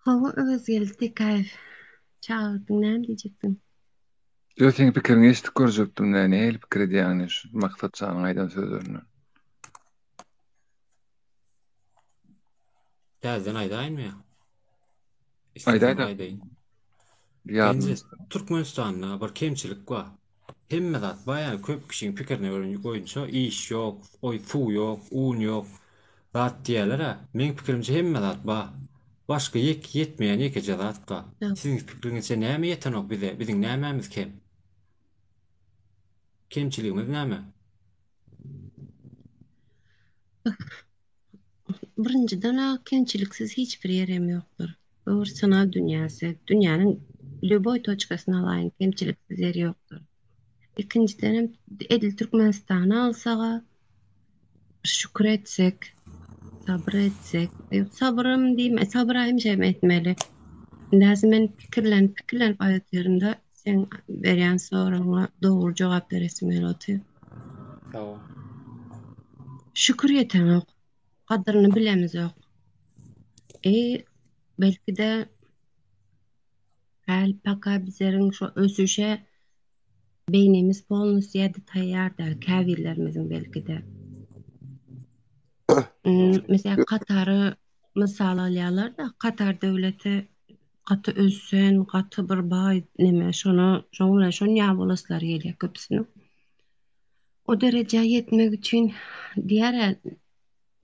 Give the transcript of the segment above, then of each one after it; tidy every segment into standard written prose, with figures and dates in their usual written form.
Hava özgeldi kayf. Çağırdın ne diyecektin? Yo seň pikiriňi eşitip görjekdim näme el pikir edýäňi şu maksat sanyň aýdan sözlerini. Täzeden aýdaýynmy? Aýda İstesem aýda aýdaýyn. Bence ýadymyz. Türkmenistanda bir kemçilik bar. Hemme zat bayağı köp kişinin pikirine goýunça iş ýok, oý suw ýok, un ýok. Zat diýerler ha. Meň pikirimçe hemme zat bar. Başga yetmeýän ýeke zat bar. Yok. Siziň pikiriňizçe näme ýetenok bize? Biziň nämämiz kem? Kemçiligimiz näme? Birinciden kençiliksiz hiçbir yerem yoktur. Bu sanal dünyası. Dünyanın löboy toçkasına alayın kençiliksiz yeri yoktur. İkinciden Edil Türkmenistan'a alsağa şükür etsek, sabır etsek. Sabrım diyeyim, sabrayım şey etmeli. Lazım ben fikirlenip ayetlerinde sen veren soruna doğru cevap veresim atıyor. Tamam. Şükür yeten ok. Kadrını bilemiz ok. Belki de paka bizlerin şu ösüşe beynimiz polnus yedi tayyar der. Kavillerimiz belki de. Mesela Katar'ı misal alýarlar da Katar devleti katı özsen, katı bir bay neme şonu ýa bolaslar ýelýär köpsini. O derece yetmek için diğer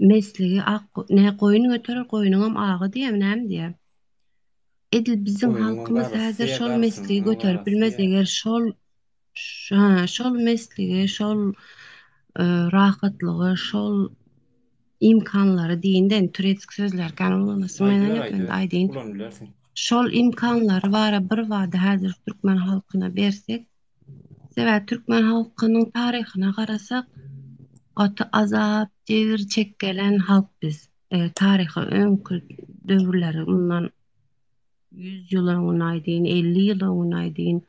mesleği ne koyunu götürür koyunun ağı diýem näme diýer. Edil bizim Oyunun halkymız häzir garasy, şol garsyn, mesleği göterip bilmez eger şol mesleği şol rahatlygy şol imkanlary diýinden türetsk sözler kanunlanasy menen ýokende aýdyn. Ulan bilersin. Şol imkanlary bara bir wada häzir Türkmen halkyna bersek, sebä Türkmen halkynyň taryhyna garasak, gaty azap, jebir çekgelen halk biz. Taryhy öňkü döwürleri bundan 100 ýyl aýdyn, 50 ýyl aýdyn.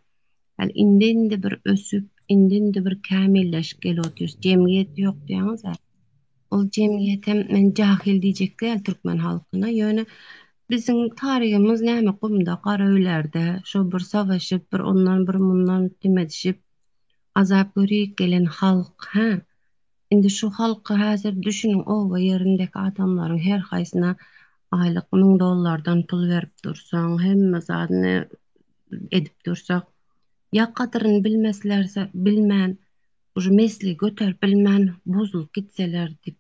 Indi bir ösüp, indi bir kämilleşip gelýär. Jemgyýet ýok diýäňiz. Ol jemgyýetem men jahil diýjekler Türkmen halkyna. Ýöne bizim taryhymyz näme gumda gara öýlerde, şo bir savaşyp, bir ondan bir mundan demedişip azap görýük gelen halk, ha. Indi şu halky häzir düşünün, o ýerindeki adamlaryň her haýsyna aylyk $1000 pul berip dursaň, hemme zadyny edip dursak, ya kadrını bilmeslerse bilmän, uşu mesleği göterip bilmän bozulup gitseler dip.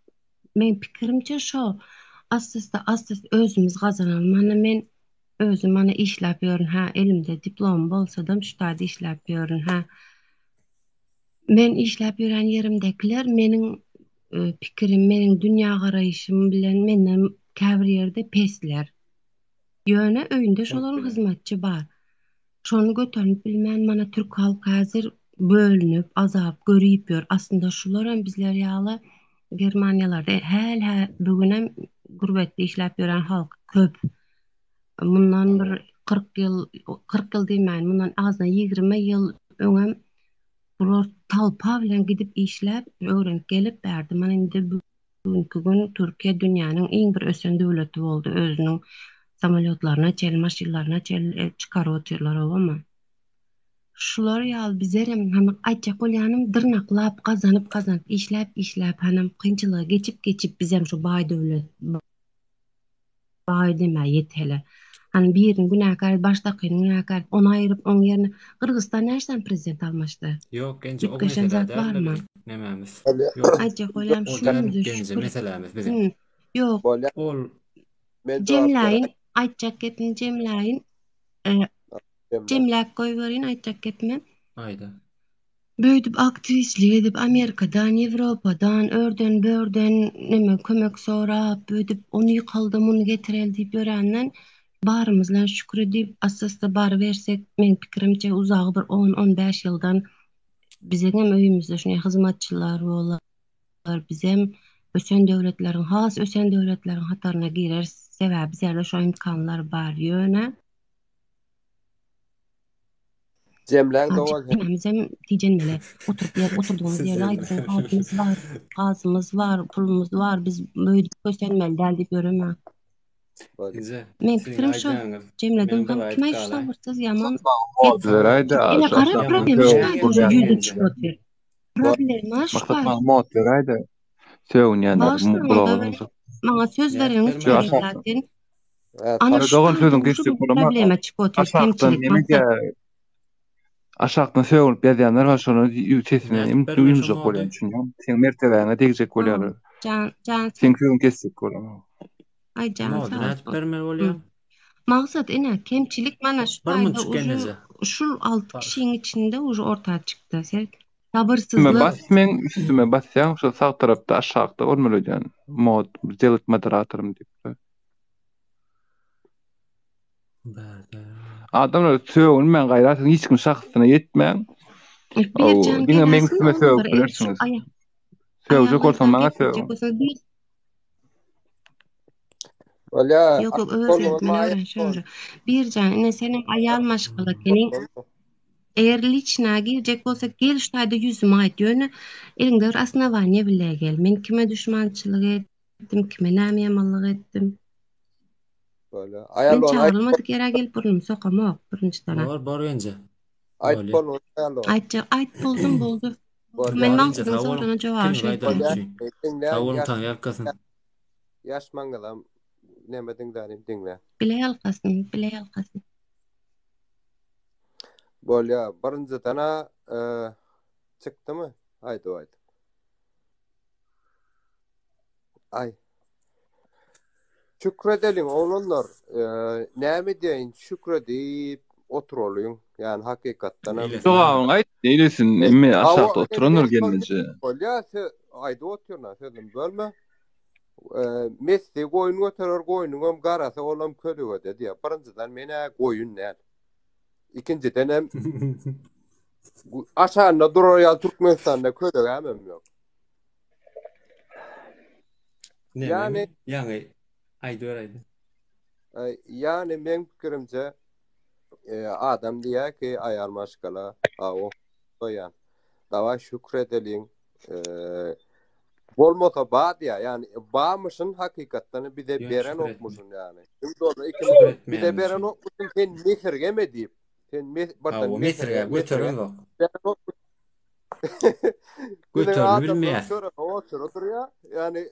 Men pikirimçe şo, assysta özümüz gazanalım. Mana men özüm mana işläp ýörün, ha, elimde diplom bolsa-da şu taýda işläp ýörün, ha. Men işläp ýören yerimdekiler meniň pikirim, meniň dünýä garaýşym bilen menden käbir ýerde pesler. Ýöne öýünde şolaryň hyzmatçy bar. Şonu götürüp bilmän mana Türk halky häzir bölünüp, azap görýip ýör. Aslında şularam bizler ýaly Germaniýalarda häl bugünem gurbetde işläp ýören halk köp. Mundan bir 40 ýyl diýmän, mundan azdan 20 ýyl öňem bular talpa bilen gidip işläp, öwrenip gelip berdi. Mana indi bugünkü gün Türkiýe dünýäniň iň bir ösen döwleti boldy. Özüniň samolyotlaryna çel, maşinlaryna çel çıkaryp oturýarlar ama. Şular ýaly bizerem hany aýtjak bolýanym dyrnaklap, gazanyp işläp hanam kynçylygy geçip bizem şu baý döwlet baý deme ýetele. Hani biriň günäkär, başdakynyň günäkär, onu aýryp oň ýerine Kırgızstan näçden prezident almaşdy? Yok, gence o Gitmeşen zat meselede barmy? Nemämiz? Yok. Aýtjak bolýam O şunu gence meselemiz bizim. Yok. Ol Cemläýin, aýtjak gepini cemläýin. Cemläp goýberýin, aýtjak gepimi. Aýda. Böyüdip aktivistlik edip Amerikadan, Ýewropadan, örden börden neme kömek sorap, böyüdip onu ýykaldym, muny getirel diýip ýörenden barymyz bilen şükür edip asasda bar bersek, men pikirimçe uzagy bir 10-15 ýyldan bizem öýümizde şuny hyzmatçylar bolar, bizem ösen döwletleriň, has ösen döwletleriň hataryna girer. Sebäbi bizlerde şo imkanlar bar ýöne. Cemlen doğal. Bizim tijenmele oturduğumuz yer bizim halkımız var, gazımız var, pulumuz var. Biz böyle kösenmeli derdi göreme. Böyle. Inze. Men Sizin pikirim şu. aýdýaňyz. Cemle'den Menin bir hem aýdyp kime galay. sabırsız yaman. Modlar ayda Ene aşağı garip aşağı problem Yaman şuýdy şäher уже ýaman ýüzüp bence. çykýar. Böyle. Problema maksat şuýdy. modlar ayda söwünýänler Başlangıda bulalymyz. Maňa söz Näp berýäňiz berme kerak aşağı. zaten. Evet, Ana Ara şu dogan aýda sözüň уже geçdi bir bolama. problema çykýar. Aşağıdan Kemçilik nemege maksat. aşağıdan söwünip ýazýanlar var şonu sesine Näp berme ýumjak şu mody. bolýan düşünýän. Sen mertebäňe degijek bolýar. Can Sen sözüň kesdik bolama. ay can Mody sağ näp ol. berme bolýan? Maksat ene kemçilik mana şu Bir aýda munçuk уже geneze. şu 6 Bas. kişiň içinde уже ortağa çykdy. Sen Üstüme sabırsızlyk. bas, men üstüme basýan şu sağ tarapda aşağıda olmalyjan mod delik moderatorum diýip. Berde. Adamlar söwün men gaýrat hiç kim şahsyna ýetmäň. Bir can Diňe men gelsin üstüme olur. söwüp Şu bilersiňiz. aya Söwjek bolsaň maňa söw. bir Böyle. yok Olmadı öğretmen mı? öğren. Bir can ene senin ayal maşgala kenin eğer liçna girecek olsa gel şu ayda yüzüme ait yönü elinde bir asnavanya bile gel. Men kime düşmançılık ettim, kime namiyamallık ettim. Böyle. Men Ayarlı ol. çağrılmadık yere gelip burnumu sokamok birinci tane. Bar bence. Ayıp olma. Ayarlı ol. Ait buldu. Böyle. Men Bar maksadım bence, sorana cevap Kim şey. gaýdan Böyle. üçin. Dinle. Tawulun taň ýapkasyn. Yaş mangalam. Neme dinle. Bile yalkasın. Böyle. Birinci tane çıktı mı? Haydi. Ay. Şükredelim oğlanlar. Näme diýin şükredip oturalım. Yani hakykatdan. Soňa aýt diýlesin, emmi aşağıda oturanlar gelmeli. Bolýa aýda oturna sözüm bölme. Messi goýun göterer goýunum garasa olam ködüge dedi ya. Birinjiden mene goýun näl. İkinciden hem aşağında durýar Türkmenistanda ködüge hem ýok. Yani aýdy öýdi. Yani men pikirimçe adam diýär ki ayarmaşkala o goýan. Dawa şükredelim. Bolmasa bad ya yani bağmışın hakikattan bir de Yok, beren şükür okmuşsun etme. yani. Şimdi orada bir de beren okmuşsun sen mesirgeme deyip. Sen O metrega götürün bak. Götürün bilmeýär. Otur ya. Yani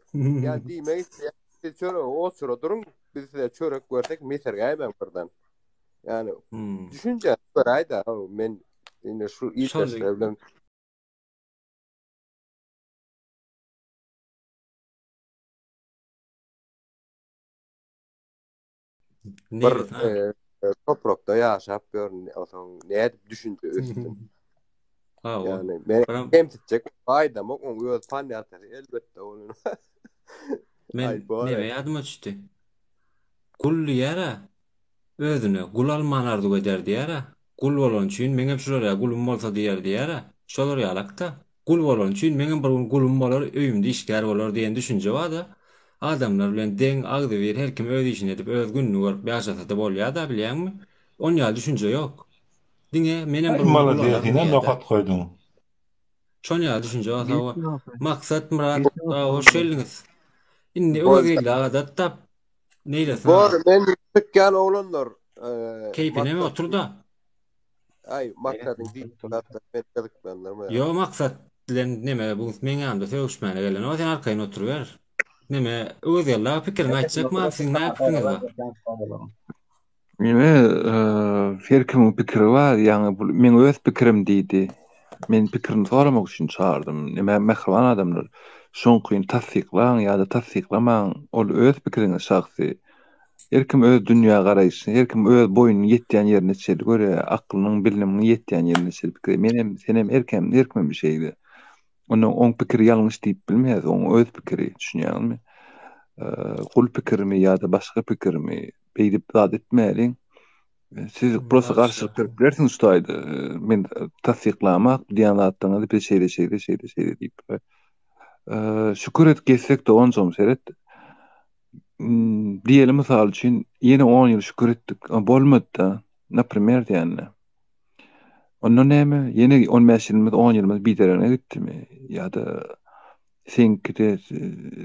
diýmeýis ya. Çöre otur durun. Biz de çörek görsek mesirgeme ben buradan. Yani düşünce ayda men yine şu iyi problem. Toprakta ýaşap görün, otaň näde düşündi ösdüm. Yani men hem tutacak aýdam o öz panýaty elbetde onu. Men näme ýadyma düşdi. Gul ýara özüne gul almanardy giderdi ýara. Gul bolan üçin meňe şuraya gulum bolsa diýerdi ýara. Şolar ýalakda. Gul bolan üçin meňe bir gulum bolar, öýümde işgär bolar diýen düşünje wada. Adamlar bilen deň agdy bir her kim öz işini edip öz gününi görüp ýaşasa da bolýar da bilýärmi? On ýaly düşünje ýok. Diňe menem bir maly diýene nokat koýdum. Şon ýaly düşünje wada. Maksat murat hoş geldiňiz. Indi öwegildi adat tap. Neýlesin? Bor men tükkan oğlanlar. Keypine mi oturdu? Ay maksadyň diýip Yo maksat bilen neme bu meňe anda söwüşmäne gelen. O sen arkaýyn oturuver. Neme öwegildi pikirini aýtjakma, siň näme pikiriňiz bar? Her kimin pikiri var, yani men öz pikirim diýdi. Men pikirini soramak üçin çağırdım. Neme mehriban adamlar. Şoňkyn tasdiklaň ýa-da tasdiklamaň, ol öz pikiriňiz şahsy. Her kim öz dünýä garaýşy, her kim öz boýuny ýetýän ýerine çeli görä, aklynyň, biliminiň ýetýän ýerine çeli pikir. Menem, senem erkem bir şeydi. Onuň pikiri ýalňyş diýip bilmeýär, oň öz pikiri, düşünýärmi? Gul pikirimi ýa-da başga pikirimi beýdip zat etmäliň. Siz prosta garşylyk berip bilersiňiz şoýdy. Men tasdiklamak diýen zatdan bir şeyde diýip. Şükür et geçsek de onjom seret. Diyelim misal üçin yine 10 ýyl şükür etdik. Bolmady da. Naprimер diýende. Ondan näme? Yine 15 ýylymyz 10 ýylymyz biderene gitdimi? Ýa-da seňki de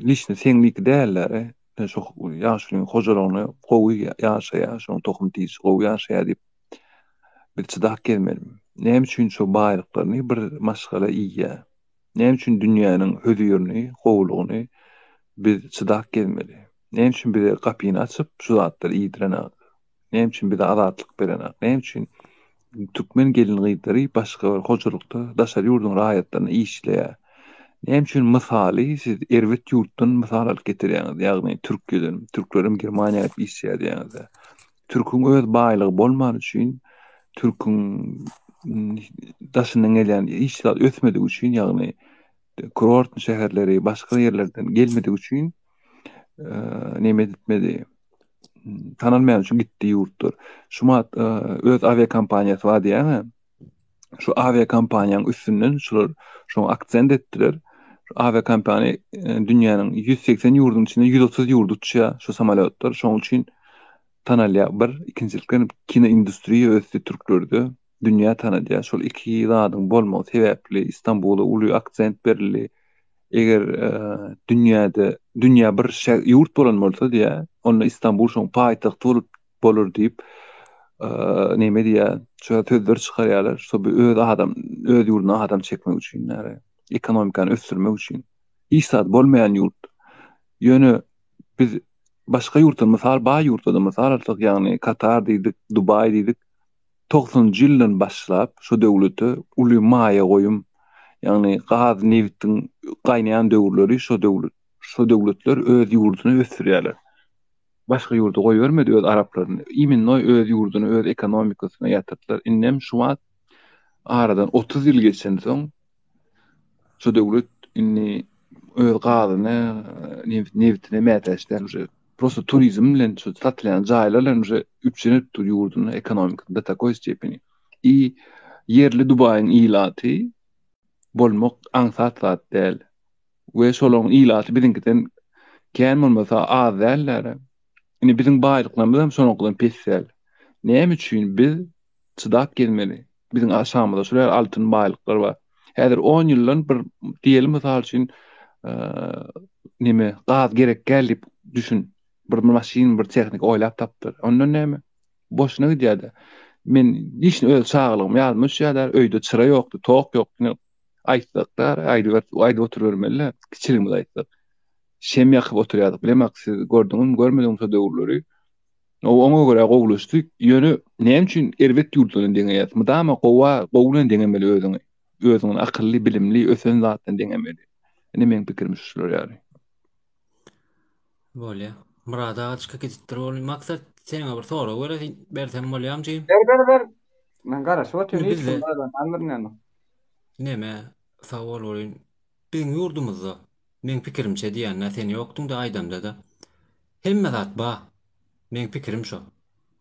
liçni seňlik däller. Çok yaşlyň hojalygyny gowy ýaşaýar, şoň tohum diýiş gowy ýaşaýar diýip bir çydak gelmedim. Näme üçin şu baýlyklaryny bir maşgala iýýär? Näme üçin dünýäniň hödüýerini, gowlugyny biz çydak gelmeli? Näme üçin bir gapyny açyp şu zatları iýdirenak? Näme üçin bir azatlyk berenak? Näme üçin türkmen gelin gyýdary başga bir hojalykda daşary ýurdun raýatlaryny işleýär? Näme üçin mysaly siz Erwet ýurtdan mysal alyp getirýäňiz? Ýagny Türkiýeden, türklerim Germaniýa ýaşap işleýärdiňiz. Türküň öz baýlygy bolmany üçin, türküň daşynyň gelen işler ötmedigi üçin, ýagny kurort şäherleri başga ýerlerden gelmedigi üçin näme etmedi? Tanalmayan üçin gitdi ýurtlar. Şuma öz avia kompaniýasy bar diýäňi. Şu avia kompaniýanyň üstünden şular şoň aksent etdiler. Avia kompaniýa dünýäniň 180 ýurdun içinde 130 ýurdu tutýar şu samolyotlar. Şoň üçin tanalýar. Bir ikinjilikden kino industriýa ösdi türklerde. Dünýä tanadýar. Şol iki zadyň bolmagy sebäpli Istanbul'a uly aksent berildi. Eger dünýä bir ýurt bolan bolsa diýä, onda Istanbul şoň paýtaxt bolur diýip näme diýär, şu sözler çykarýarlar. Şu öz adam, öz ýurduna adam çekmek üçin, ekonomikany ösdürmek üçin. İsat bolmayan ýurt. Ýöne biz başga ýurtdan mysal, baý ýurtda mysal alsak, ýagny Katar diýdik, Dubai diýdik. 90-njy ýyldan başlap şu döwleti uly maýa goýum, ýagny gaz neftiň gaýnayan döwürleri şu döwletler öz ýurduny ösdürýärler. Başga ýurda goý bermedi öz araplaryny. Imin öz ýurduny, öz ekonomikasyna ýatyrdylar. Innem şu wagt aradan 30 ýyl geçen soň şu döwlet inni öz gazyny, neftine mätäşler. Prosto turizm bilen şu satylan jaýlarla üçlenip dur ýurduny ekonomikasyna da takoý stepeni. Yerli Dubai'ň ilaty bolmak ansat däl. We şolaryň ilaty biziňkiden kän bolmasa az däller. Ine biziň baýlyklarymyz hem şonunkydan pessäl. Näme üçin biz çydak gelmeli? Biziň aşamyzda şular altyn baýlyklar bar. Häzir 10 ýyldan bir diýelim mysal üçin näme gaz gerek gelip düşün. Bir maşin, bir tehnik oýlap tapdyr. Ondan näme? Boşuna gidýärdi. Men işini öz sağlygym ýazmyş ýa-da öýde çıra ýokdy, tok ýokdy. Aýtdyklar, aýdy oturbermeli. Kiçiligimiz aýtdyk. Şem ýakyp oturýardyk. Bilemek siz gördüňiz, görmediňiz şu döwürleri. Oňa görä gowlaşdyk. Ýöne näme üçin Erwet ýurtlaryny deňeýär? Mydama gowlan deňemeli özüňi. Özüňi akylly, bilimli, ösen zatdan deňemeli. Ine meň pikirim şular ýaly. Bolýa. Murada açyk gitdir bolup maksat seňe bir soraw bersem bolýam jyň. Ber. Men garaşyp oturýan hiç bolmadan anlyrňan. Näme sowal bolýan? Biziň ýurdumyzda men pikirimçe diýän sen ýokduň da aýdamda da. Hemme zat ba. Men pikirim şo.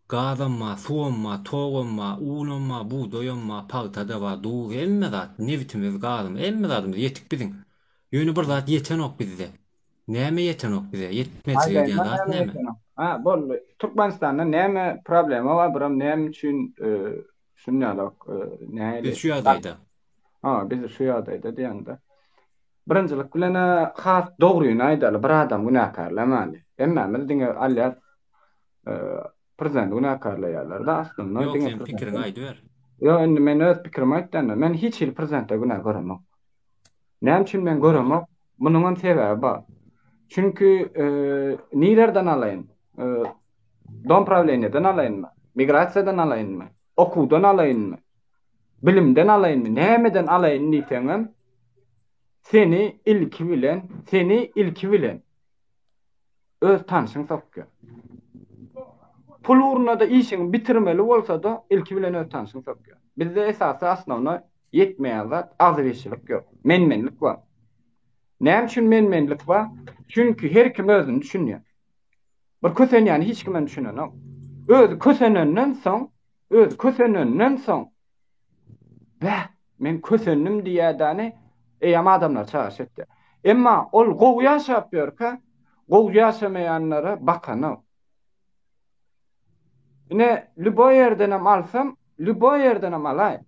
Gazamma, suwamma, togumma, unumma, buğdoyumma, paltada ba, duw hemme zat nevitimiz gazym, hemme zatymyz ýetik biziň. Ýöne bir zat ýetenok bizde. Näme ýetenok bize? Ýetmejek diýen zat näme? Ha, bol Türkmenistanda näme problemi bar? Biram näme üçin şunýalak näme? Biz şu ýagdaýda. Ha, biz şu ýagdaýda diýende. Birinjilik bilen has dogryny aýdaly bir adam günahkarlamaly. Emmemiz diňe alýar prezident günahkarlaýarlar da aslında diňe pikirini aýdy ber. Yo, endi men öz pikirimi aýtdym. Men hiç ýyl prezidentde günah göremok. Näme üçin men göremok? Munuň sebäbi bar. Çünkü nilerden alayın? Don problemlerden alayın mı? Migrasiyadan alayın mı? Okudan alayın mı? Bilimden alayın mı? Nämeden alayın diýsem, seni ilki bilen öz tanışyň sokýar. Pul uruna da işini bitirmeli bolsa da ilki bilen öz tanışyň sokýar. Bizde esasy asnawna ýetmeýän zat azyşylyk ýok. Menmenlik bar. Näme üçin menmenlik bar? Çünkü her kim özüni düşünýär. Bir kösen ýani hiç kim düşünýär. Öz kösenenden soň men kösendim diýädäni eýam adamlar çağış etdi. Emma ol gowy ýaşap ýörkä, gowy ýaşamaýanlara bakana. Ine lübo ýerden alsam, lübo ýerden alay.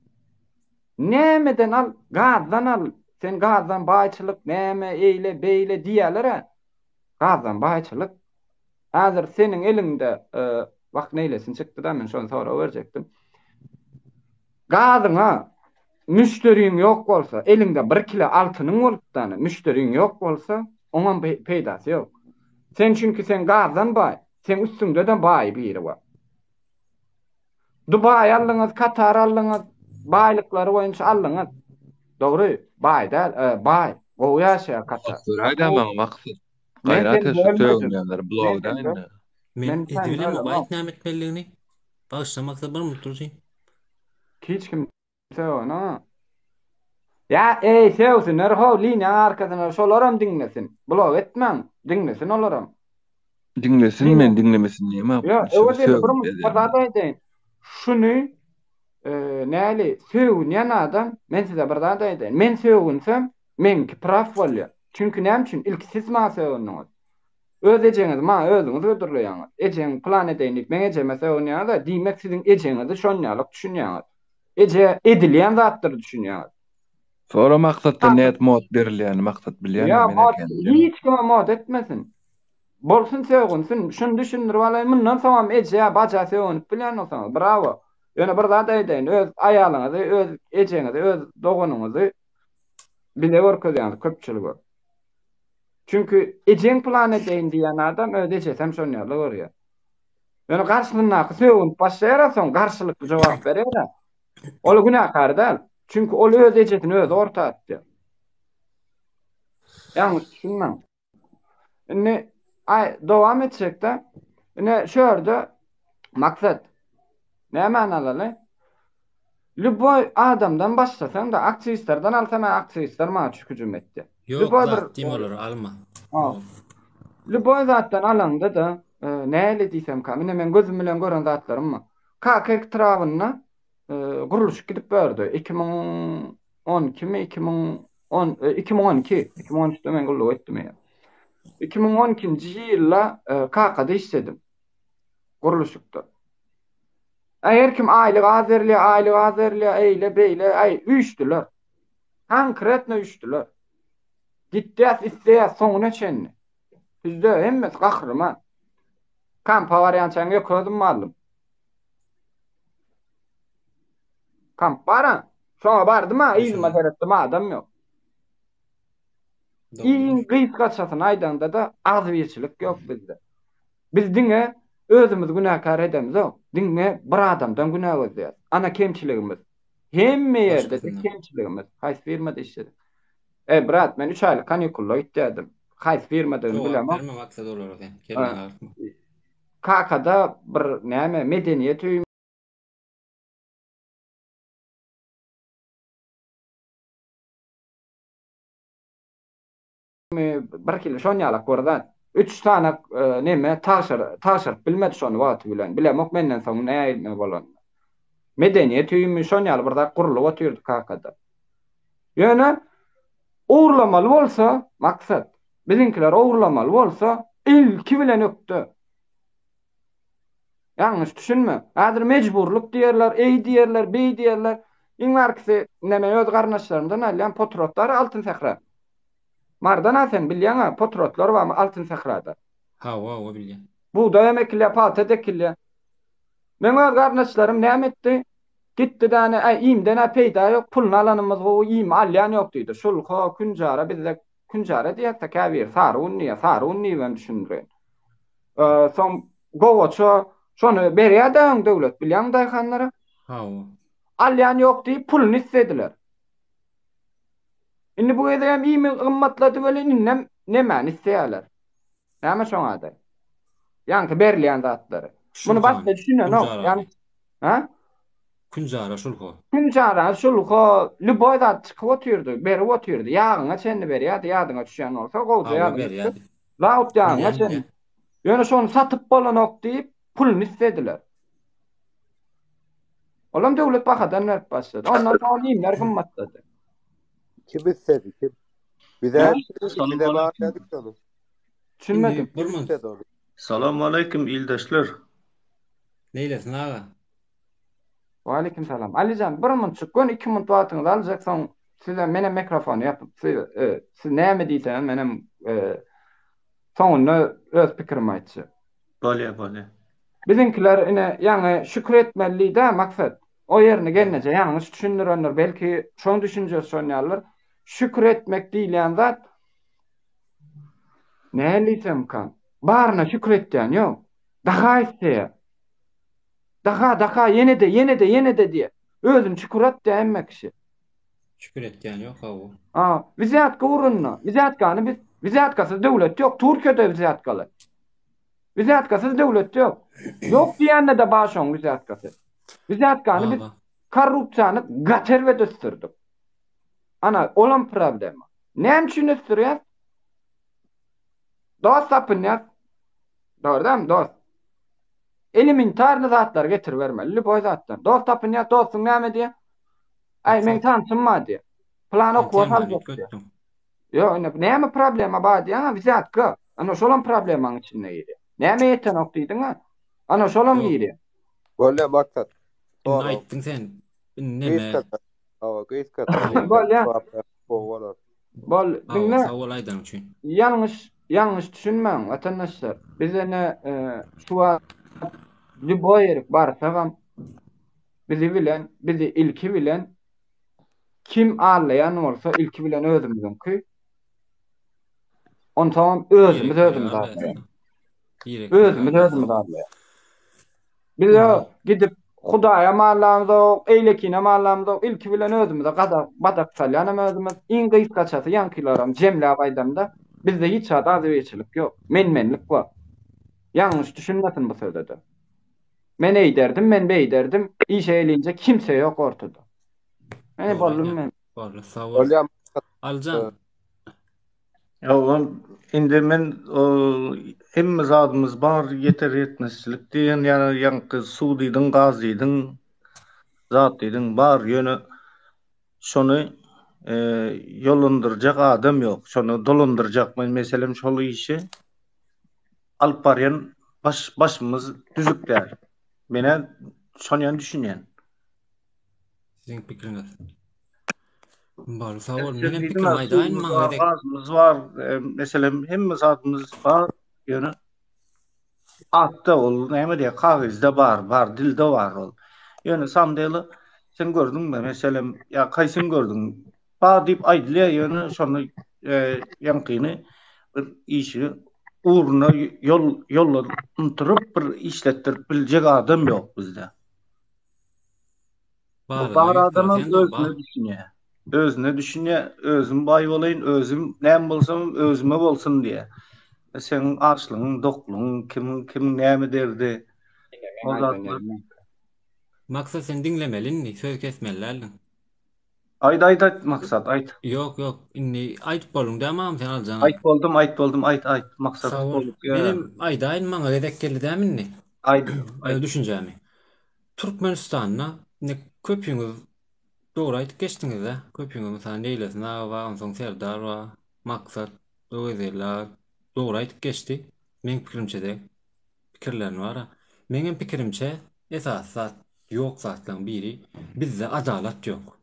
Nämeden al? Gazdan al. Sen gazdan baýçylyk näme eýle beýle diýerler. Gazdan baýçylyk Hazır senin elinde bak neylesin çıktı da men şonu sonra verecektim. Gazyna müşterinin yok bolsa, elinde 1 kilo altynyň bolupdany, müşterinin yok bolsa, oňa peýdasy ýok. Sen çünkü sen gazdan bay, sen üstünde de bay biri var. Dubai allyňyz, Katar allyňyz, baýlyklary boýunça allyňyz. Dogry, bay däl, bay. O ýaşa Katar. Hayda maksat. Men Gayrat seni eşit bölmedim. öňler blogda. Men sen edebilim öyle o bak. aýtnam etmeliligini bagyşlamakda bir muturjy. Hiç kimse ona. Ya sevsin nerho linýa arkasyna şolaram dinlesin. Blog etmem, dinlesin olaram. Dinlesin men dinlemesin diýme. Ya öwede bir zat aýdyn. Şuny näli söwünýän adam men size bir zat aýdyn. Men söwünsem menki praf bolýar. Çünkü näme üçin ilk siz ma söwünýäňiz. Öz ejeňiz ma özüňiz öldürýäňiz. Ejeň plan edeýnik men ejeme söwünýär da diýmek siziň ejeňizi şonýalyk düşünýäňiz. Eje edilýän zatdyr düşünýäňiz. Sonra maksatda näet mod berilýän maksat bilýän Ya men mod eken. hiç kime mod etmesin. Bolsun söwünsin, şunu düşündir wala mundan soňam eje baja söwünüp bilýän bolsaňyz bravo. Ýöne bir zat aýdyn, öz aýalyňyzy, öz ejeňizi, öz dogunuňyzy bile görkezýäňiz köpçülik var. Çünkü ejeň plan edeýin diýen adam öz ejesem şonýaly görýär. Ýöne garşylyna söwünüp başlaýarsoň garşylykly jogap berýär. Ol günahkar däl. Çünkü ol öz ejesini öz orta atdy. Yani şundan. Ne devam etsek de ne şöyle maksat ne manaly? Lüboy adamdan başlasan da aktivistlerden alsam aktivistler ma hücum etdi. Yok zat diýim olar alma. Lüboy zatdan alanda da näle diýsem kamine men gözüm bilen gören zatlarym mı? KK trawyna guruluş gidip berdi. 2012 mi 2013'de men guruluş etdim ya. 2012-nji ýylda KK-da işledim. Guruluşykda. Her kim aylyk azerli, eyle beyle, üýtdiler. Konkretne üýtdiler. Gitdiäs isleýäs soňuna çenni. Bizde hemmet gahrman. Kampa variantyň ýokdym mallym. Kamp bara. Şoňa bardym, izma teretdim adam ýok. İň gysgaçasyn aýdanda da azbirçilik ýok bizde. Biz diňe özümüz günahkar edemiz o. Diňe bir adamdan günah gözleýär. Ana kemçiligimiz. Hemme ýerde kemçiligimiz. Haýsy firmada işledik. Brat, men 3 aýlyk kanikulla gitdim. Haýsy firmada bilemem. Berme maksat olar o. KK-da bir näme medeniýet öýü bir kilo şonýalyk gordan 3 tane neme taşır bilmedi şonu wagt bilen bilemok menden soň näme bolan medeniýet öýümi şonýaly bir da gurulyp oturdy KK-da. Ýöne owurlamaly bolsa maksat bizinkiler owurlamaly bolsa ilki bilen öpdi. Ýalňyş düşünme. Häzir mejburluk diýerler, diýerler, diýerler. Iňarkysy näme öz garnaşlaryndan alýan potrotlar altyn sahra. Mardan sen bilýän potrotlar we altyn sahrada. Ha, bilýän. Bu da emekli palta dekilli. Men öz garnaşlarym näme etdi? Gitti däne iýimden peýda ýok, pulny alanymyz o iýim alýan ýok diýdi. Şulha künjara bizde künjara diýäsek käbir sarunny ben düşündürän. Son gowaça şonu berýärdiň döwlet bilýän daýhanlara. Alýan ýok diýip pulny istediler. Indi bu edem iými gymmatlady bilen innem näme isleýärler. Näme şoňa da. Ýanky berilýän zatlary. Muny başda düşünýän o. Ýani Künjara şulha lüboy zat çykyp oturdy, berip oturdy. Ýagyňa çenni berýärdi, ýadyňa düşýän bolsa gowza ýadyňa. Laut ýagyňa çenni. Ýöne şonu satyp bolanok diýip pulny istediler. Olam döwlet bahadan berip başlady. Ondan soň iýimler gymmatlady. Kim istedi kim? Bize bağladık onu. Düşünmedim. Salamu aleyküm ildaşlar. Neylesin ağa? Wa aleyküm salam. Alican, bir munçuk gün 2 mund wagtyňyzy aljaksaň size mene mikrofonu ýapyp siz näme diýsen menem soňuna öz pikirimi aýtjy. Bolýa. Bizimkiler ine ýa-ni şükür etmeli de maksat. O ýerine gelneje ýalňyş düşündirenler. Belki şoň düşünje soňýarlar. Şükür etmek diýilen zat nälisem kan? Barına şükür etdiň ýok. Daha iste. Daha ýene de diye. Özün şükür et diýmek kişi. Şükür etdiň ýok hawa. Viziatka urunna. Viziatkasız döwlet ýok. Türkiýede viziatkaly. Viziatkasız döwlet ýok. Ýok diýende de başoň viziatkasy. Viziatkany biz korrupsiýany gater we döstürdik. Ana olan problem. Näme üçin östürýär? Dost tapynýar. Doğrudan dost. Elementar zatlar getir bermeli bu zatlar. Dost tapynýar, dostum näme diýär? Ay men tanşymma diýär. Plan okuwar hal diýär. Yo, näme problema bar diýär? Viziatka. Ana şolan problemaň içinde ýeri. Näme ýeten okdydyň? Ana şolan ýeri. Bolle maksat. Doğru. Aýtdyň sen. Neme? Gyskat. Bol, dinle. Sawal aýdan üçin. Yanlış düşünmeň, vatandaşlar. Biz ene şu boýerik barsagam bizi ilki bilen kim ağlayan bolsa ilki bilen özümüzünki. On tamam özümüz ağlayan. Özümüz ağlayan. Biz gidip Hudaýa mallamyz, eýlekine mallamyz, ilki bilen özümüze badak salýan özümüz iň gysgaçasy ýankylaram jemläp aýdamda bizde hiç adaletçilik ýok. Menmenlik bar. Yanlış düşünmesin bu sözde. Men eýderdim, men beýderdim. İş eýlince kimse ýok ortada. Bollum men. Bolla sawal. Aljan. Ýa, indi men hemme zadymyz bar yeter etmeslik diýen ýa-ni suw diýdiň, gaz diýdiň, zat diýdiň bar ýöne şonu ýolundyrjak adam ýok. Şonu dolandyrjak meselem şol işi alyp barýan başymyz düzük däl. Mene şonyan düşünýän. Siziň pikiriňiz. Bar sawal menen pikirim aýdaýyn maňa gazymyz var, meselem hemme zatymyz bar ýöne atda ol, näme diýär, kagazda bar, dilde bar ol. Ýöne samdaly sen gördüňmi meselem ýa kaýsyn gördüň? Bar diýip aýdylýar ýöne şonu ýankyny bir işi uğruna yolla unturup bir işlettirip biljek adam ýok bizde. Bar adamın özüne düşünýär, özüm baý bolayyn, özüm näme bolsam özüme bolsun diye. Sen açlygyň, doklugyň, kim näme derdi? O zatlar. Maksat sen dinlemelini, söz kesmeliň. Aýt maksat, aýt. Ýok, inni aýtyp bolun demam sen aljan. Aýt boldum, aýt maksat bolup. Benim aýdaýyn maňa gedek geldi dämini? Aýt düşünjämi. Türkmenistanyna ne köpüňiz doğru aýtyp geçdiňiz de. Köpüňiz mesela Neýles Nawa, onsoň Serdar wa maksat öýderler. Doğru aýtyp geçdi. Men pikirimçe de pikirlerim bar. Meňem pikirimçe esas zat ýok zatlaryň biri bizde adalet ýok.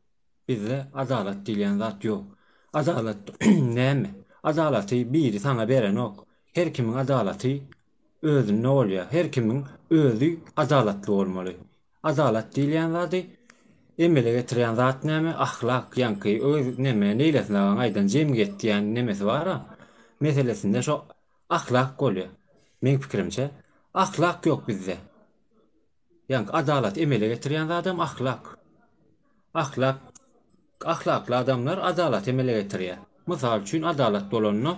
Bizde adalet diýen zat ýok. Adalet näme? Adaleti biri sana beren ok. Her kimin adaleti özüne bolýar. Her kimin özü adaletli bolmaly. Adalet diýen zat emele getiren zat näme? Ahlak ýanky öz näme neýlesin aýdan jemgyýet diýen nemesi bar. Meselesinde şo ahlak bolýar. Men pikirimçe ahlak ýok bizde. Ýanky adalet emele getiren adam ahlak. Ahlakly adamlar adalet emele getirýär. Mysal üçin adaletli bolanyny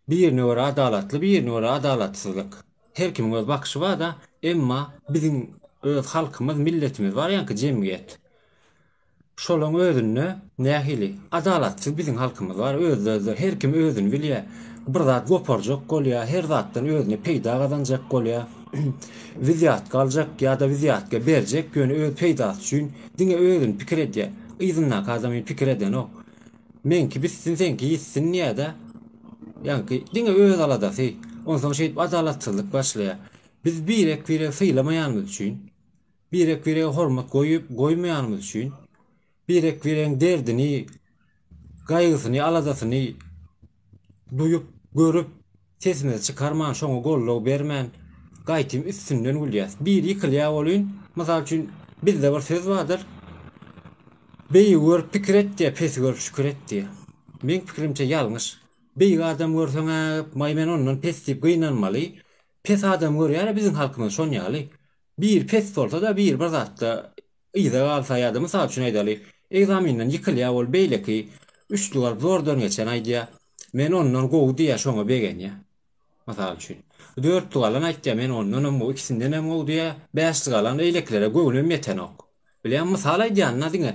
bir nöwre adaletli, bir nöwre adalatsızlyk. Her kimin öz bakşy bar da, emma biziň öz halkymyz, milletimiz bar ýanky jemgyýet. Şolaň özüne nähili adalatsyz biziň halkymyz bar, özü her kim özüni bilýär. Bir zat goparjak bolýar, her zatdan özüne peýda gazanjak bolýar. Viziat galjak ýa-da viziatka berjek, ýöne öz peýdasy üçin diňe özüni pikir edýär. Ýzyna kadamy pikir eden ok. Menki bizsin senki ýitsin ýa-da ýanky diňe öz aladasy. Onsoň şeýip adalatsyzlyk başlaýar. Biz birek syýlamaýanymyz üçin, birek hormat goýmaýanymyz üçin, birek derdini, gaýgysyny, aladasyny duýup, görüp, sesini çykarman, şoňa gollug bermän, gaýtym üstünden gülýär. Bir ýykylýar bolýan. Mysal üçin bizde bir söz bardyr. Beýi gör pikir etdi, pes gör şükür etdi. Men pikirimçe ýalňyş. Beýi adam görseň, maý men ondan pes diýip gynanmaly. Pes adam görýär, biziň halkymyz şon ýaly. Bir pes bolsa da bir zatda ýyza galsa ýa-da mysal üçin aýdaly. Egzaminden ýykylýar bol beýleki 3 duvar zordan geçen aýdýa. Men ondan gowy diýä şoňa begen ýa. Mysal üçin 4 duvarlan aýtdy men ondan bu ikisinden hem gowy diýä 5 duvarlan eýleklere göwnüm ýeten ok. Bilýän mysal aýdýan diňe.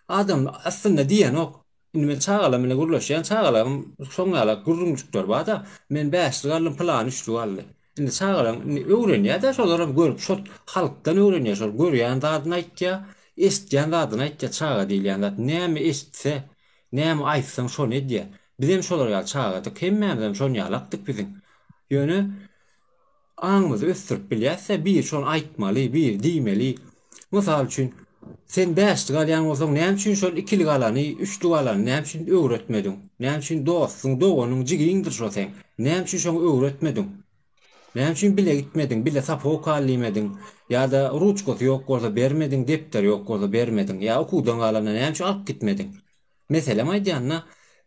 Adam aslında diýen ok. Indi men çağalam bilen gurlaşýan çağalam şoňala gurrunçuklar bar da men 5 duvarlan plan 3 duvarly. Indi çağalam öwrenýär da şolara görüp şol halkdan öwrenýär şol görýän zadyny aýtdy. Eşitýän zadyny aýtdy çağa diýilýän zat. Näme eşitse, näme aýtsaň şonu edýär. Bizim şolar ýa çağda kemmem şonu ýalakdyk biziň. Ýöne aňymyzy ösdürip bilýärse bir şonu aýtmaly, bir diýmeli. Mysal üçin sen 5 galyan bolsaň näme üçin şol 2 galany, 3 galany näme üçin öwretmediň? Näme üçin dostsyň, doganyň jigiňdir şo sen. Näme üçin şonu öwretmediň? Näme üçin bile gitmediň, bile sap hokallimediň? Ya da ruçkos yok bolsa bermediň, depter yok bolsa bermediň, ya okudan galana näme üçin alyp gitmediň? Meselem aýdýanna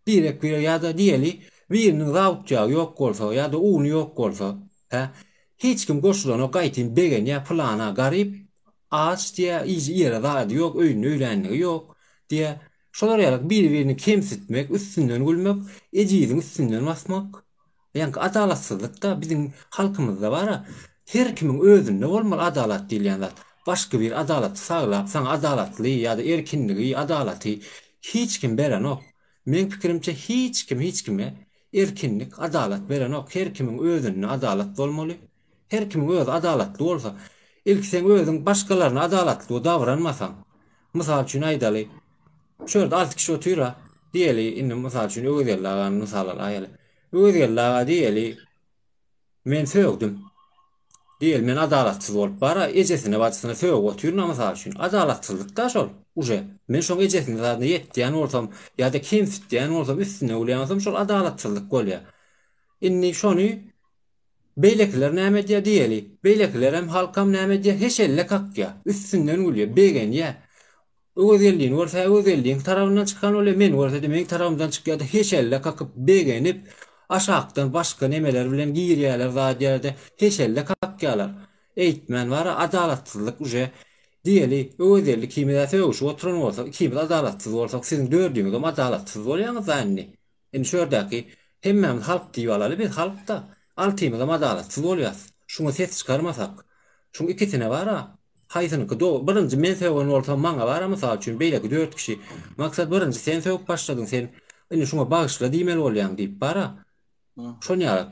birek bir ya da diýeli biriniň zawutjagy yok bolsa ya da uny yok bolsa, hiç kim goşulan o gaýtyn begen ya plana garyp ağaç diýe ýere zady yok, öýüň öýlenligi yok diýe şolar ýarak bir-birini kemsitmek, üstünden gülmek, ejidiň üstünden basmak. Ýani adalatsyzlyk da biziň halkymyzda bar. Her kimin özünde bolmaly adalat diýilýän zat. Başga bir adalat saglap, saň adalatly ýa-da erkinligi, adalaty hiç kim beren ok. Men pikirimçe hiç kime erkinlik, adalat beren ok. Her kimin özüne adalat bolmaly. Her kimin özü adalatly bolsa, ilk sen özüň başgalaryna adalatly dawranmasaň, mysal üçin aýdaly, şurada 6 kişi otyra, diýeli, indi mysal üçin öwgellägän mysalar aýaly. Öwgellägä diýeli, men söýdüm. Diýel men adalatsyz bolup bara ejesine batysyna söýüp otyryna mysal üçin adalatsyzlyk da şol. Uje men şoň ejesine zadyny ýetdiýän bolsam ýa-da kemsitdiýän bolsam üstüne ulýansam şol adalatsyzlyk bolýar. Indi şonu beýlekler näme diýär diýeli. Beýlekler hem halkam näme diýär heş elle kakýa. Üstünden ulýar, begen ýa. Öwgelliň bolsa öwgelliň tarabyndan çykan ole men bolsa men tarabymdan çykýar da heş elle kakıp begenip aşakdan başka nemeler bilen giyirýärler zadiyerde heş elle kakýarlar. Eýtmän bar adalatsyzlyk uje diýeli öwgellik kimide söýüş oturan bolsa kimide adalatsyz bolsa siziň dördüňiz adalatsyz bolýaňyz zanny. Indi şuradaki hemmem halk diýýarlar biz halkda altymyz adalatsyz bolýas. Şunu ses çykarmasak. Şunu ikisine bar haýsynyky do birinji men söýgen bolsam maňa bar mysal üçin beýleki 4 kişi maksat birinji sen söýüp başladyň sen indi şuna bagyşla diýmeli bolýan diýip bar. Şonu ýa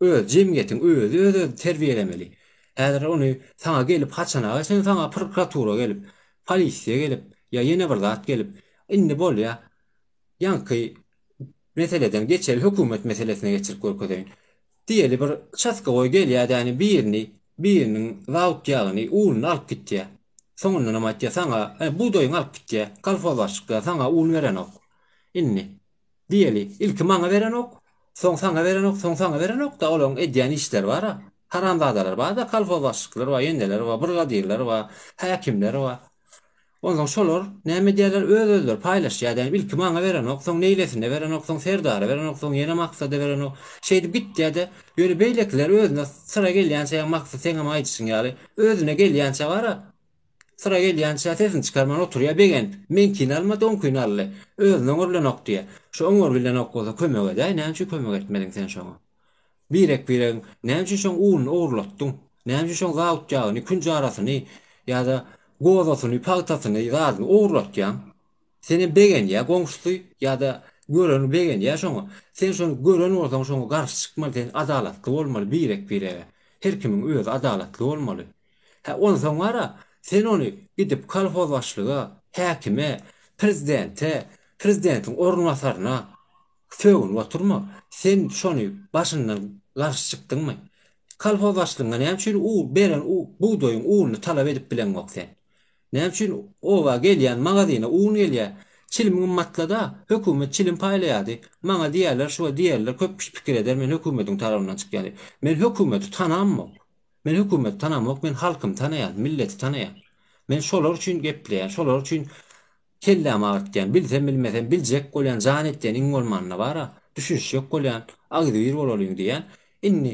öz jemgyýetiň özü terbiýelemeli. Häzir ony saňa gelip haçana, sen saňa prokuratura gelip, polisiýa gelip, ýa ýene bir zat gelip, indi bolýa. Ýanky meseleden geçeli hökümet meselesine geçirip görkezýän. Diýeli bir çaska goý gelýär, ýani biriniň zawut ýagyny ulyny alyp gitdi. Soňundan amatýa saňa budoýuň alyp gitdi. Kalfalaşykda saňa ul beren ok. Inni diýeli ilki maňa beren ok, soň saňa beren ok, soň saňa beren ok da olaň edýän işler bar. Haramzadalar bar da kalfalaşyklar we ýendeler we brigadierler we häkimler we ondan şolar näme diýerler öz-özler paýlaşýar. Ýani ilki maňa beren ok, soň neýlesine beren ok, soň serdara beren ok, soň ýene maksada beren ok. Şeýdip gitdi-de ýöne beýlekler özüne sıra gelýänçe maksat seňe aýtsyň ýaly. Özüne gelýänçe bar. Sıra gelýänçe sesini çykarman oturýar begen. Men kinalma don kinally. Özüne öňürlen ok diýär. Şu öňürlen ok bolsa kömek edäýär. Näme üçin kömek etmediň sen şoňa? Birek näme üçin şoň ulyny ogurlatdyň? Näme üçin şoň zawut ýagyny, künji arasyny ýa-da gozasyny, paltasyny ýa-da ogurlatýan? Seni begen ýa goňşusy ýa-da gören begen ýa şoňa. Sen şonu gören bolsaň şoňa garşy çykmaly, sen adalatly bolmaly birek. Her kimiň öz adalatly bolmaly. Ondan soňra sen onu gidip kalfalaşlyga, häkime, prezidentiň ornwasaryna söýün oturma. Sen şonu başyndan garşy çykdyňmy? Kalfalaşlygyna näme üçin beren budoýuň ulyny talap edip bilen ok sen? Näme üçin owa gelýän magazyna un gelýär. Çilim gymmatlada hökümet çilim paýlaýady. Maňa diýerler, şo diýerler köp pikir eder. Men hökümetiň tarapyndan çykýan. Men hökümeti tanamok. Men hökümeti tanamok, men halkym tanaýan, milleti tanaýan. Men şolar üçin gepleýän, şolar üçin kellem ağırtyan, bilsem bilmesem biljek bolýan jan etýän iň bolmanyna bara, düşünşek bolýan, agdyr bolalym diýen. Inni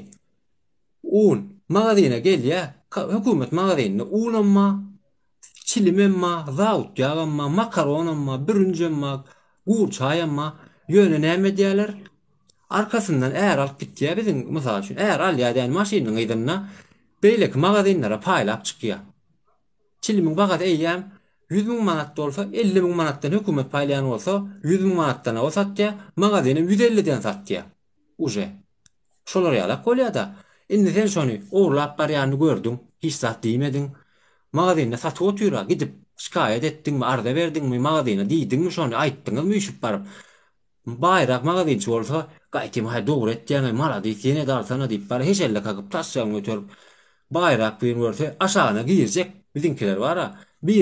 un magazyna gelýär, hökümet magazyna un amma, çilim emma, zawut ýagamma, makaron amma, bürünç emma, gurçay amma, ýöne näme diýerler? Arkasından eğer alıp gittiğe bizim misal üçün eğer alýa maşynyň ýydyna beýleki magazynlara paýlap çykýar. Çilimin bagat eýýäm 100.000 manat bolsa 50.000 manatdan hökümet paýlayan bolsa 100.000 manatdan o satýar, magazyny 150'den satýar. Uje. Şolar ýalak bolýar-da. Indi sen şonu oğurlap barýany gördüň, hiç zat diýmediň. Magazyna satyp otyra, gidip şikayet etdiňmi, arda berdiňmi, magazyna diýdiňmi şonu aýtdyňmy üşüp barıp. Bayrak magazynçy bolsa, gaýtym hay dogry etdiňi mala diýsene dalsana diýip bar hiç elle kakyp taşýan götürüp bayrak bilen görse aşagyna giýerjek bizimkiler bara. Bir